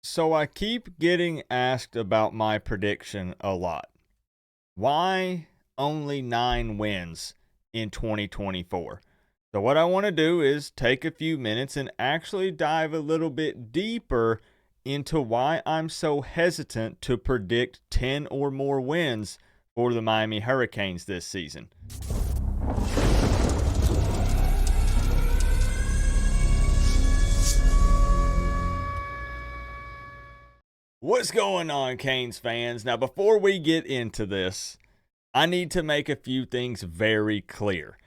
So I keep getting asked about my prediction a lot. Why only 9 wins in 2024? So, what I want to do is take a few minutes and actually dive a little bit deeper into why I'm so hesitant to predict 10 or more wins for the Miami Hurricanes this season. What's going on, Canes fans? Now, before we get into this, I need to make a few things very clear.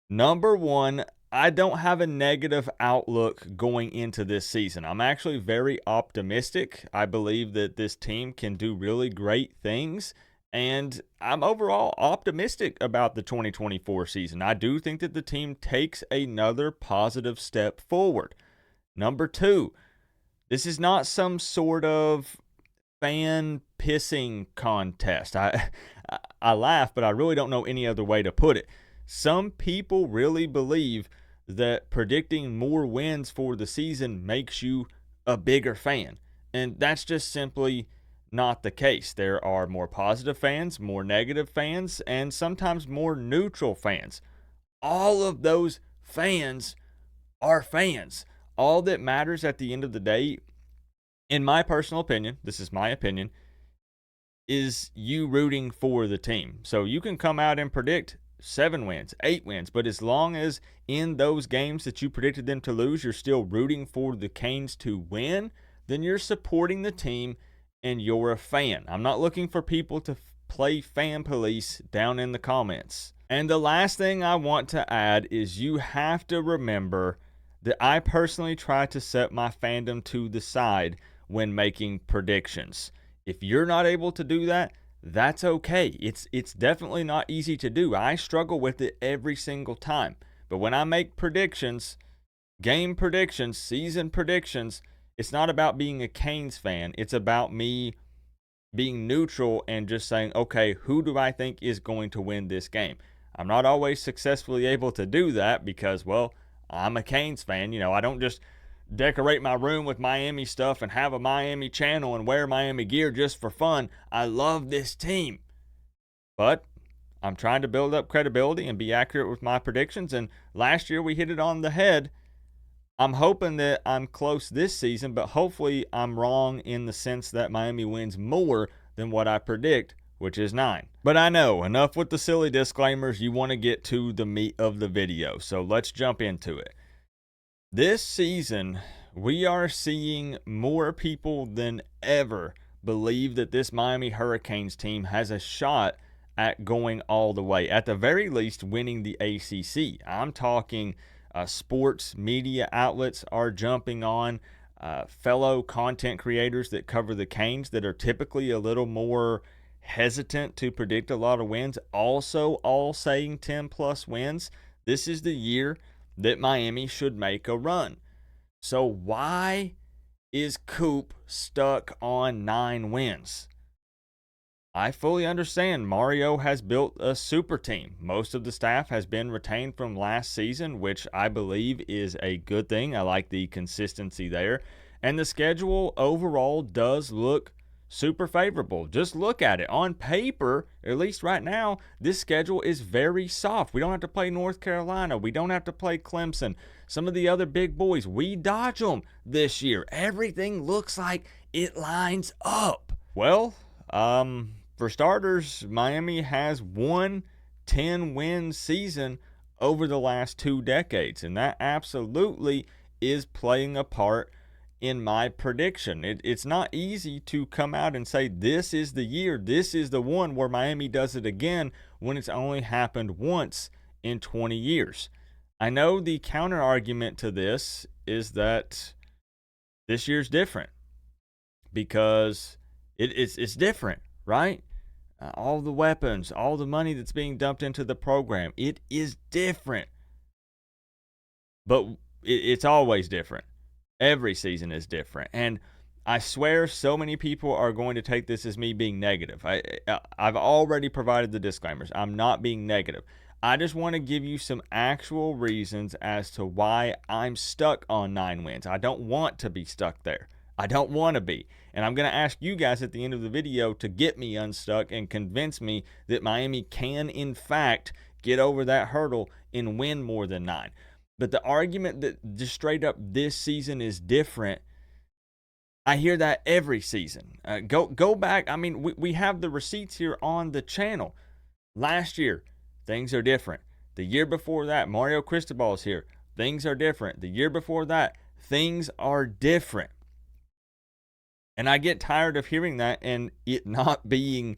Number one, I don't have a negative outlook going into this season. I'm actually very optimistic. I believe that this team can do really great things, and I'm overall optimistic about the 2024 season. I do think that the team takes another positive step forward. Number two, this is not some sort of fan pissing contest. I laugh, but I really don't know any other way to put it. Some people really believe that predicting more wins for the season makes you a bigger fan. And that's just simply not the case. There are more positive fans, more negative fans, and sometimes more neutral fans. All of those fans are fans. All that matters at the end of the day, in my personal opinion, this is my opinion, is you rooting for the team. So you can come out and predict 7 wins, 8 wins, but as long as in those games that you predicted them to lose, you're still rooting for the Canes to win, then you're supporting the team and you're a fan. I'm not looking for people to play fan police down in the comments. And the last thing I want to add is you have to remember that I personally try to set my fandom to the side when making predictions. If you're not able to do that, that's okay. It's definitely not easy to do. I struggle with it every single time. But when I make predictions, game predictions, season predictions, it's not about being a Canes fan. It's about me being neutral and just saying, okay, who do I think is going to win this game? I'm not always successfully able to do that because, well, I'm a Canes fan. I don't just decorate my room with Miami stuff and have a Miami channel and wear Miami gear just for fun. I love this team. But I'm trying to build up credibility and be accurate with my predictions. And last year we hit it on the head. I'm hoping that I'm close this season, but hopefully I'm wrong in the sense that Miami wins more than what I predict, which is 9. But I know, enough with the silly disclaimers. You want to get to the meat of the video. So let's jump into it. This season, we are seeing more people than ever believe that this Miami Hurricanes team has a shot at going all the way, at the very least winning the ACC. I'm talking sports media outlets are jumping on, fellow content creators that cover the Canes that are typically a little more hesitant to predict a lot of wins, also all saying 10 plus wins. This is the year that Miami should make a run. So why is Coop stuck on 9 wins? I fully understand Mario has built a super team. Most of the staff has been retained from last season, which I believe is a good thing. I like the consistency there. And the schedule overall does look super favorable. Just look at it. On paper, at least right now, this schedule is very soft. We don't have to play North Carolina. We don't have to play Clemson. Some of the other big boys, we dodge them this year. Everything looks like it lines up. Well, for starters, Miami has won 10-win season over the last 2 decades, and that absolutely is playing a part in my prediction. It's not easy to come out and say this is the year, this is the one where Miami does it again when it's only happened once in 20 years. I know the counter argument to this is that this year's different because it's different, right? All the weapons, all the money that's being dumped into the program, it is different. But it's always different. Every season is different. And I swear so many people are going to take this as me being negative. I've already provided the disclaimers. I'm not being negative. I just want to give you some actual reasons as to why I'm stuck on 9 wins. I don't want to be stuck there. I don't want to be. And I'm going to ask you guys at the end of the video to get me unstuck and convince me that Miami can, in fact, get over that hurdle and win more than 9. But the argument that just straight up this season is different, I hear that every season. Go back. I mean, we have the receipts here on the channel. Last year, things are different. The year before that, Mario Cristobal's here. Things are different. The year before that, things are different. And I get tired of hearing that and it not being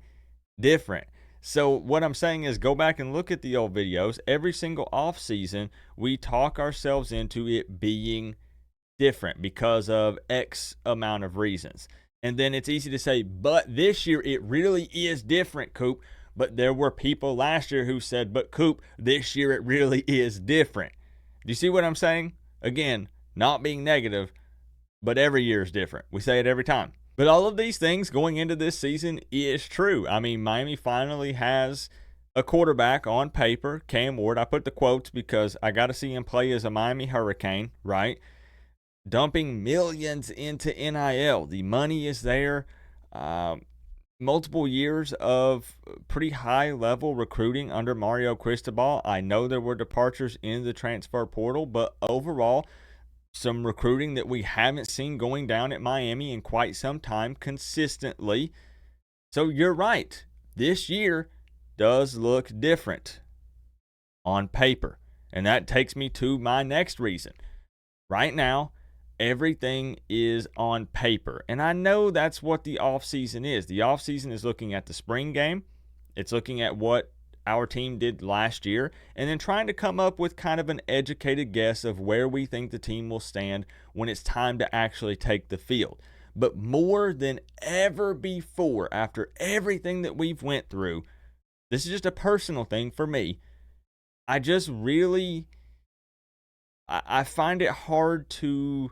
different. So what I'm saying is go back and look at the old videos. Every single off season, we talk ourselves into it being different because of X amount of reasons. And then it's easy to say, but this year it really is different, Coop. But there were people last year who said, but Coop, this year it really is different. Do you see what I'm saying? Again, not being negative, but every year is different. We say it every time. But all of these things going into this season is true. I mean, Miami finally has a quarterback on paper, Cam Ward. I put the quotes because I got to see him play as a Miami Hurricane, right? Dumping millions into NIL. The money is there. Multiple years of pretty high level recruiting under Mario Cristobal. I know there were departures in the transfer portal, but overall, some recruiting that we haven't seen going down at Miami in quite some time consistently. So you're right. This year does look different on paper. And that takes me to my next reason. Right now, everything is on paper. And I know that's what the offseason is. The offseason is looking at the spring game. It's looking at what our team did last year, and then trying to come up with kind of an educated guess of where we think the team will stand when it's time to actually take the field. But more than ever before, after everything that we've went through, this is just a personal thing for me. I just really, I find it hard to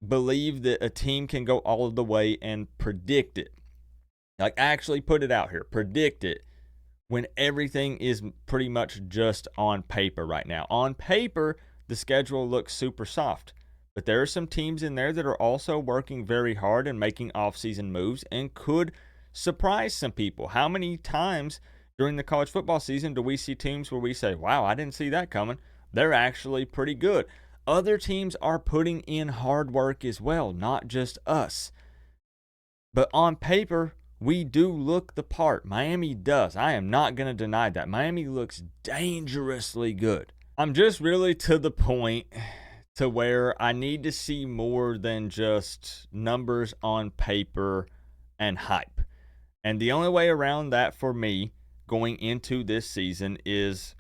believe that a team can go all of the way and predict it. Like actually put it out here, predict it, when everything is pretty much just on paper right now. On paper, the schedule looks super soft, but there are some teams in there that are also working very hard and making offseason moves and could surprise some people. How many times during the college football season do we see teams where we say, wow, I didn't see that coming? They're actually pretty good. Other teams are putting in hard work as well, not just us. But on paper, we do look the part. Miami does. I am not going to deny that. Miami looks dangerously good. I'm just really to the point to where I need to see more than just numbers on paper and hype. And the only way around that for me going into this season is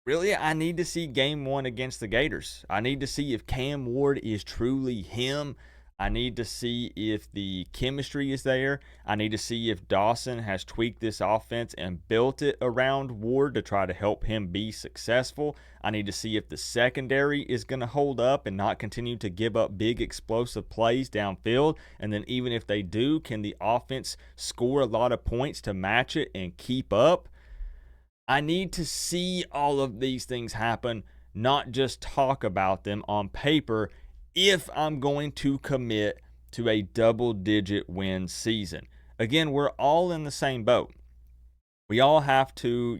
really I need to see game 1 against the Gators. I need to see if Cam Ward is truly him. I need to see if the chemistry is there. I need to see if Dawson has tweaked this offense and built it around Ward to try to help him be successful. I need to see if the secondary is going to hold up and not continue to give up big explosive plays downfield. And then even if they do, can the offense score a lot of points to match it and keep up? I need to see all of these things happen, not just talk about them on paper, if I'm going to commit to a double-digit win season. Again, we're all in the same boat. We all have to,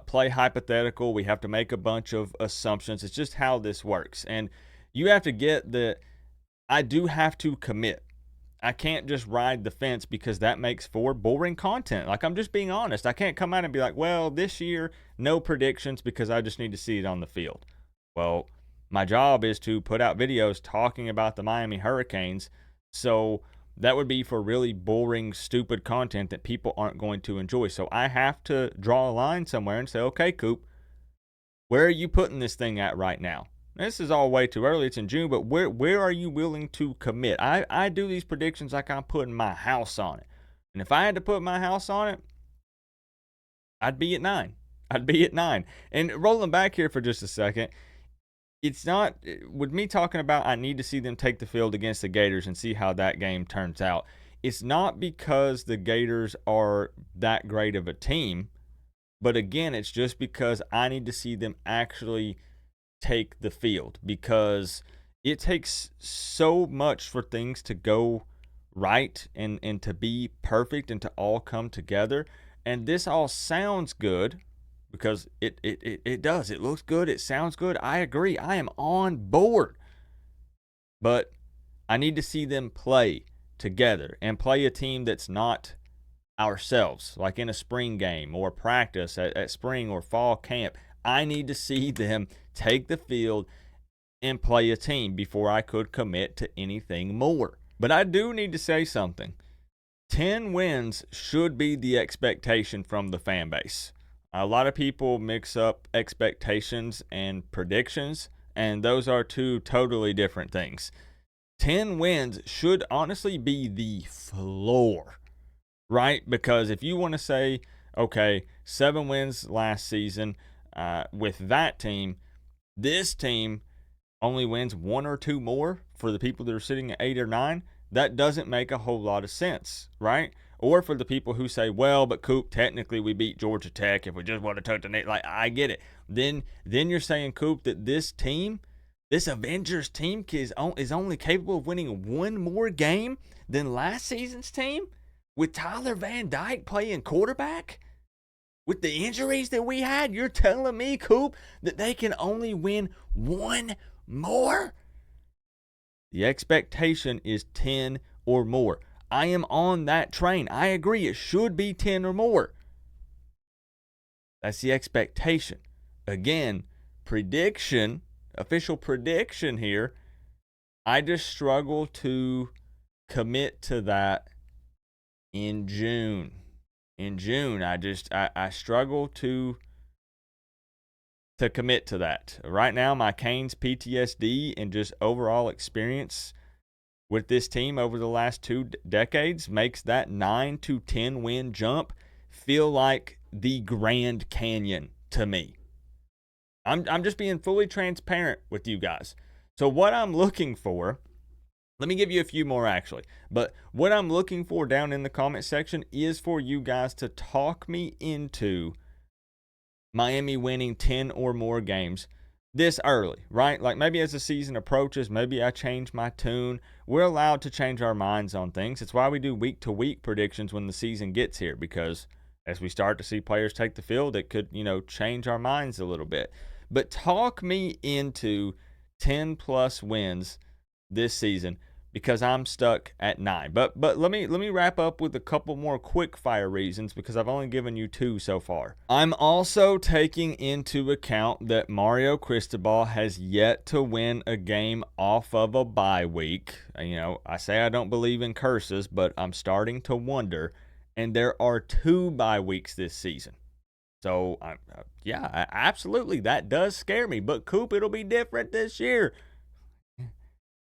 play hypothetical. We have to make a bunch of assumptions. It's just how this works. And you have to get that I do have to commit. I can't just ride the fence because that makes for boring content. Like, I'm just being honest. I can't come out and be like, well, this year, no predictions because I just need to see it on the field. Well, my job is to put out videos talking about the Miami Hurricanes, so that would be for really boring, stupid content that people aren't going to enjoy. So I have to draw a line somewhere and say, okay, Coop, where are you putting this thing at right now? This is all way too early. It's in June, but where are you willing to commit? I do these predictions like I'm putting my house on it. And if I had to put my house on it, I'd be at 9. I'd be at 9. And rolling back here for just a second, it's not, with me talking about I need to see them take the field against the Gators and see how that game turns out. It's not because the Gators are that great of a team, but again, it's just because I need to see them actually take the field. Because it takes so much for things to go right and to be perfect and to all come together. And this all sounds good because it does. It looks good. It sounds good. I agree. I am on board. But I need to see them play together and play a team that's not ourselves, like in a spring game or practice at spring or fall camp. I need to see them take the field and play a team before I could commit to anything more. But I do need to say something. 10 wins should be the expectation from the fan base. A lot of people mix up expectations and predictions, and those are two totally different things. 10 wins should honestly be the floor, right? Because if you want to say, okay, 7 wins last season with that team, this team only wins 1 or 2 more for the people that are sitting at 8 or 9, that doesn't make a whole lot of sense, right? Or for the people who say, well, but Coop, technically we beat Georgia Tech if we just want to touch the net. Like, I get it. Then you're saying, Coop, that this team, this Avengers team is only capable of winning 1 more game than last season's team with Tyler Van Dyke playing quarterback? With the injuries that we had, you're telling me, Coop, that they can only win 1 more? The expectation is 10 or more. I am on that train. I agree, it should be 10 or more. That's the expectation. Again, prediction, official prediction here, I just struggle to commit to that in June. In June, I struggle to commit to that. Right now, my Canes PTSD and just overall experience with this team over the last 2 decades makes that 9 to 10 win jump feel like the Grand Canyon to me. I'm just being fully transparent with you guys. So what I'm looking for, let me give you a few more actually, but what I'm looking for down in the comment section is for you guys to talk me into Miami winning 10 or more games this early, right? Like maybe as the season approaches, maybe I change my tune. We're allowed to change our minds on things. It's why we do week to week predictions when the season gets here, because as we start to see players take the field, it could, change our minds a little bit. But talk me into 10 plus wins this season, because I'm stuck at 9. But let me wrap up with a couple more quick fire reasons, because I've only given you 2 so far. I'm also taking into account that Mario Cristobal has yet to win a game off of a bye week. I say I don't believe in curses, but I'm starting to wonder. And there are 2 bye weeks this season. So, yeah, absolutely, that does scare me. But Coop, it'll be different this year.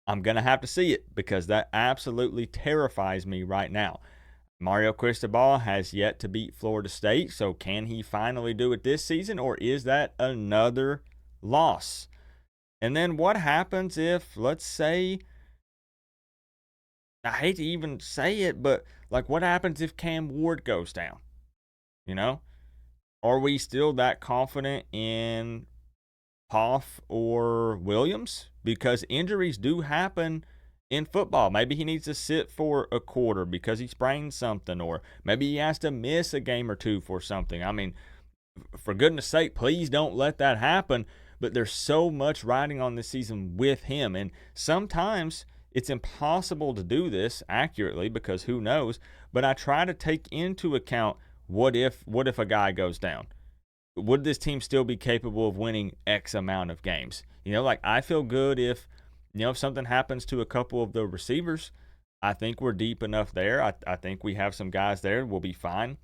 I'm going to have to see it, because that absolutely terrifies me right now. Mario Cristobal has yet to beat Florida State, so can he finally do it this season, or is that another loss? And then what happens if, let's say, I hate to even say it, but like what happens if Cam Ward goes down? Are we still that confident in Hoff or Williams? Because injuries do happen in football. Maybe he needs to sit for a quarter because he sprained something, or maybe he has to miss a game or 2 for something. I mean, for goodness sake, please don't let that happen. But there's so much riding on this season with him, and sometimes it's impossible to do this accurately because who knows. But I try to take into account, what if a guy goes down? Would this team still be capable of winning X amount of games? Like I feel good if something happens to a couple of the receivers. I think we're deep enough there. I think we have some guys there. We'll be fine.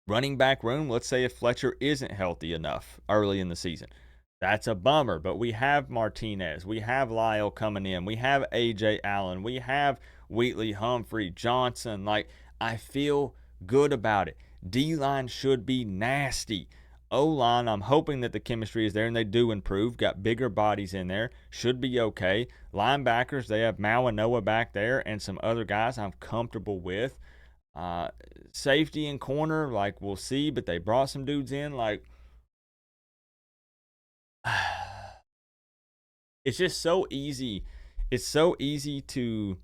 Running back room, let's say if Fletcher isn't healthy enough early in the season. That's a bummer, but we have Martinez. We have Lyle coming in. We have A.J. Allen. We have Wheatley, Humphrey, Johnson. Like, I feel good about it. D-line should be nasty. O-line, I'm hoping that the chemistry is there, and they do improve. Got bigger bodies in there. Should be okay. Linebackers, they have Mao and Noah back there and some other guys I'm comfortable with. Safety and corner, like, we'll see, but they brought some dudes in. Like, It's just so easy. It's so easy to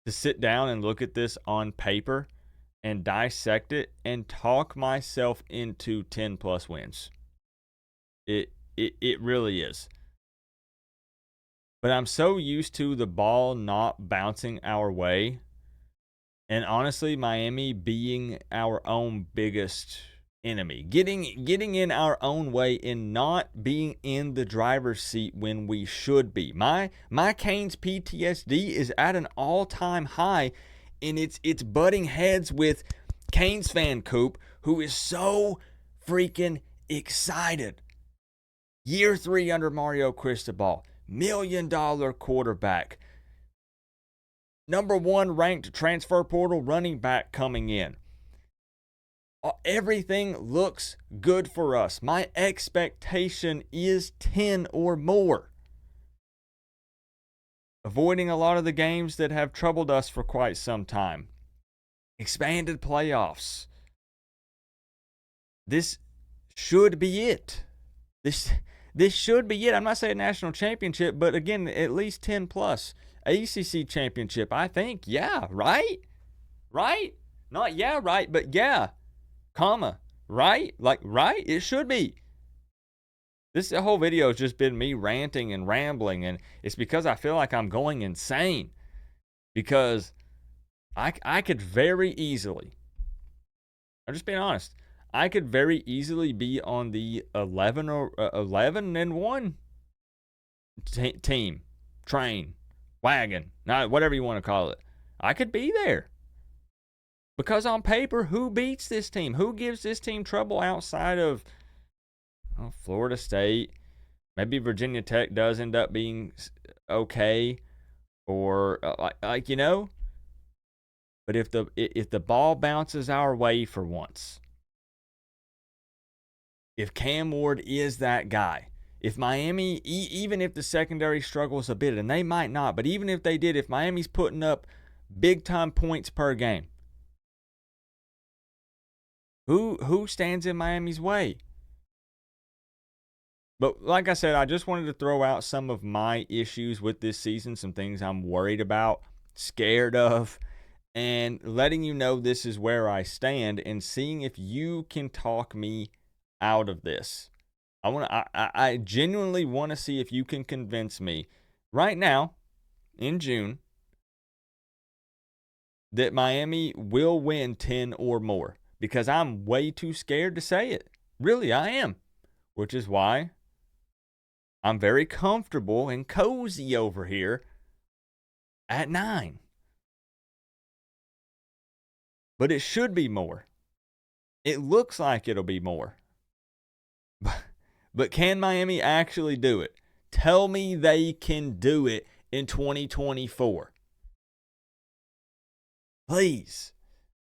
sit down and look at this on paper and dissect it and talk myself into 10 plus wins. It really is. But I'm so used to the ball not bouncing our way. And honestly, Miami being our own biggest enemy, getting in our own way and not being in the driver's seat when we should be. My Canes PTSD is at an all-time high, and it's butting heads with Canes fan Coop, who is so freaking excited. Year 3 under Mario Cristobal, $1 million quarterback, number 1 ranked transfer portal running back coming in. Everything looks good for us. My expectation is 10 or more. Avoiding a lot of the games that have troubled us for quite some time. Expanded playoffs. This should be it. This should be it. I'm not saying national championship, but again, at least 10 plus. ACC championship, I think. Yeah, right? Right? Not yeah, right, but yeah. Comma. Right? Like, right? It should be. This whole video has just been me ranting and rambling, and it's because I feel like I'm going insane. Because I could very easily, I'm just being honest, I could very easily be on the 11 and 1 team, train, wagon, whatever you want to call it. I could be there. Because on paper, who beats this team? Who gives this team trouble outside of Florida State? Maybe Virginia Tech does end up being okay, or you know. But if the ball bounces our way for once, if Cam Ward is that guy, if Miami, even if the secondary struggles a bit, and they might not, but even if they did, if Miami's putting up big time points per game, who stands in Miami's way? But like I said, I just wanted to throw out some of my issues with this season, some things I'm worried about, scared of, and letting you know this is where I stand and seeing if you can talk me out of this. I genuinely want to see if you can convince me right now in June that Miami will win 10 or more, because I'm way too scared to say it. Really, I am. Which is why I'm very comfortable and cozy over here at 9. But it should be more. It looks like it'll be more. But can Miami actually do it? Tell me they can do it in 2024. Please.